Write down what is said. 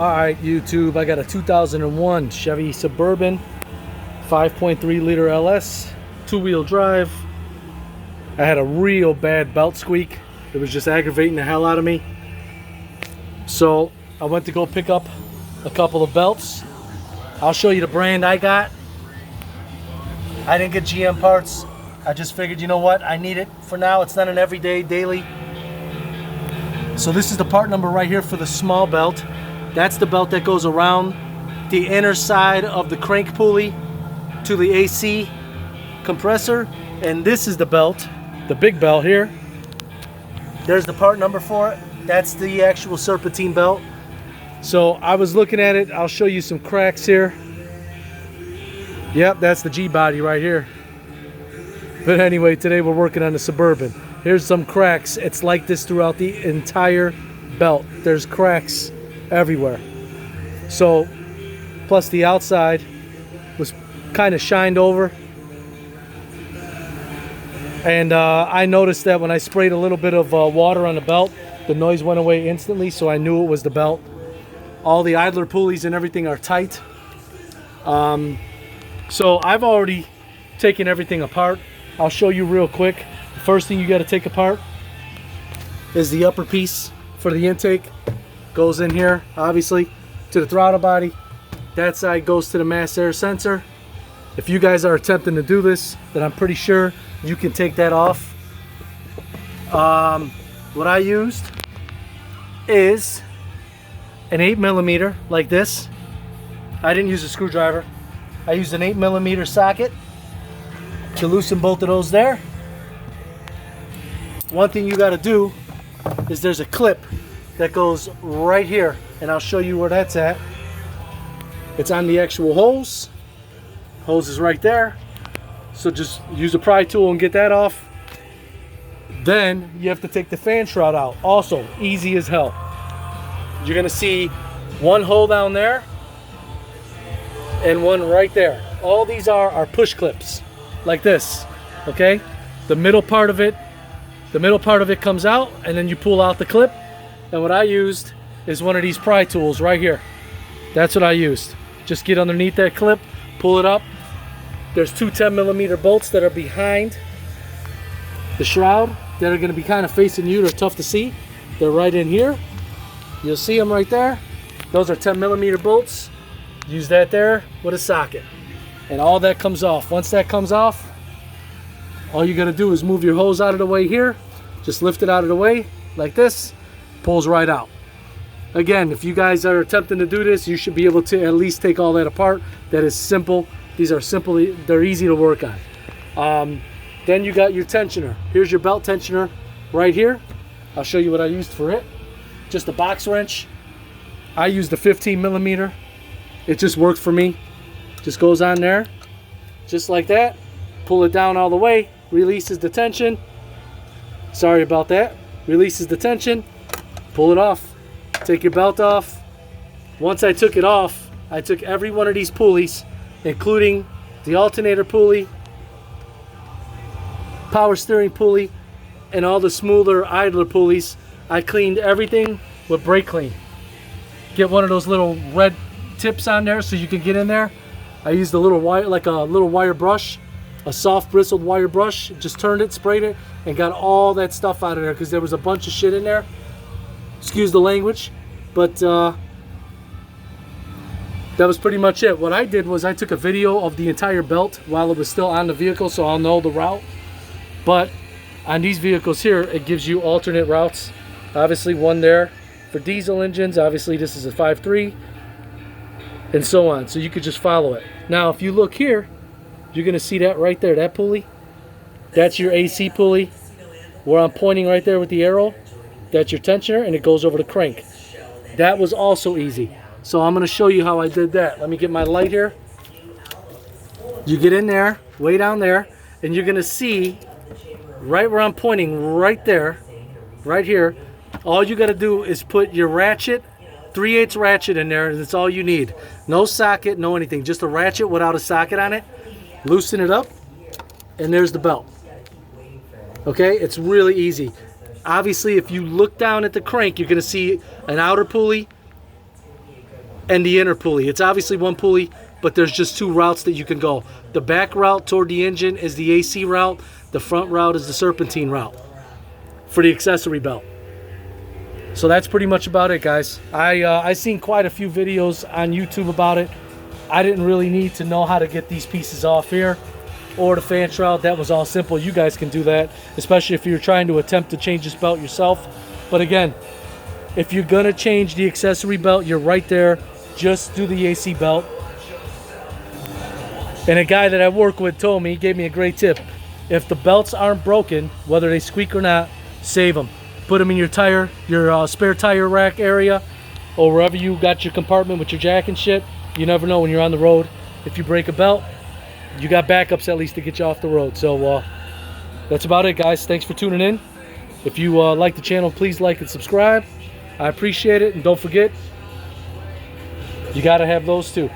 Alright YouTube, I got a 2001 Chevy Suburban 5.3 liter LS, two-wheel drive. I had a real bad belt squeak. It was just aggravating the hell out of me. So I went to go pick up a couple of belts. I'll show you the brand I got. I didn't get GM parts. I just figured, you know what, I need it for now. It's not an everyday, daily. So this is the part number right here for the small belt. That's the belt that goes around the inner side of the crank pulley to the AC compressor. And this is the belt, the big belt here. There's the part number for it. That's the actual Serpintine belt. So I was looking at it. I'll show you some cracks here. Yep, that's the G body right here. But anyway, today we're working on the Suburban. Here's some cracks. It's like this throughout the entire belt. There's cracks everywhere. So, plus the outside was kind of shined over. And I noticed that when I sprayed a little bit of water on the belt, the noise went away instantly, so I knew it was the belt. All the idler pulleys and everything are tight. So I've already taken everything apart. I'll show you real quick. The first thing you got to take apart is the upper piece for the intake. Goes in here, obviously, to the throttle body. That side goes to the mass air sensor. If you guys are attempting to do this, then I'm pretty sure you can take that off. What I used is an 8mm like this. I didn't use a screwdriver. I used an 8mm socket to loosen both of those there. One thing you got to do is there's a clip that goes right here, and I'll show you where that's at. It's on the actual hose. Hose is right there. So just use a pry tool and get that off. Then you have to take the fan shroud out. Also, easy as hell. You're gonna see one hole down there and one right there. All these are push clips, like this. Okay? The middle part of it comes out, and then you pull out the clip. And what I used is one of these pry tools right here. That's what I used. Just get underneath that clip, pull it up. There's two 10mm bolts that are behind the shroud that are going to be kind of facing you. They're tough to see. They're right in here. You'll see them right there. Those are 10mm bolts. Use that there with a socket. And all that comes off. Once that comes off, all you got to do is move your hose out of the way here. Just lift it out of the way like this. Pulls right out. Again, if you guys are attempting to do this, you should be able to at least take all that apart. That is simple. These are simple, they're easy to work on. Then you got your tensioner. Here's your belt tensioner right here. I'll show you what I used for it. Just a box wrench. I used a 15mm. It just worked for me. Just goes on there, just like that. Pull it down all the way, releases the tension. Sorry about that. Releases the tension. Pull it off. Take your belt off. Once I took it off, I took every one of these pulleys, including the alternator pulley, power steering pulley, and all the smoother idler pulleys. I cleaned everything with brake clean. Get one of those little red tips on there so you can get in there. I used a little wire, like a little wire brush, a soft bristled wire brush. Just turned it, sprayed it, and got all that stuff out of there because there was a bunch of shit in there. Excuse the language, but that was pretty much it. What I did was I took a video of the entire belt while it was still on the vehicle, so I'll know the route. But on these vehicles here, it gives you alternate routes. Obviously one there for diesel engines. Obviously this is a 5.3 and so on. So you could just follow it. Now if you look here, you're going to see that right there, that pulley. That's your AC pulley. Where I'm pointing right there with the arrow, that's your tensioner, and it goes over the crank. That was also easy. So I'm going to show you how I did that. Let me get my light here. You get in there, way down there, and you're going to see right where I'm pointing, right there, right here. All you got to do is put your ratchet, 3/8 ratchet in there, and that's all you need. No socket, no anything. Just a ratchet without a socket on it. Loosen it up, and there's the belt. Okay, it's really easy. Obviously, if you look down at the crank, you're going to see an outer pulley and the inner pulley. It's obviously one pulley, but there's just two routes that you can go. The back route toward the engine is the AC route. The front route is the Serpintine route for the accessory belt. So that's pretty much about it, guys. I seen quite a few videos on YouTube about it. I didn't really need to know how to get these pieces off here or the fan shroud. That was all simple. You guys can do that, especially if you're trying to attempt to change this belt yourself. But again, if you're gonna change the accessory belt, you're right there. Just do the AC belt. And a guy that I work with told me, he gave me a great tip. If the belts aren't broken, whether they squeak or not, save them. Put them in your tire, your spare tire rack area, or wherever you got your compartment with your jack and shit. You never know when you're on the road. If you break a belt, you got backups at least to get you off the road. So that's about it, guys. Thanks for tuning in. If you like the channel, please like and subscribe. I appreciate it. And don't forget, you got to have those too.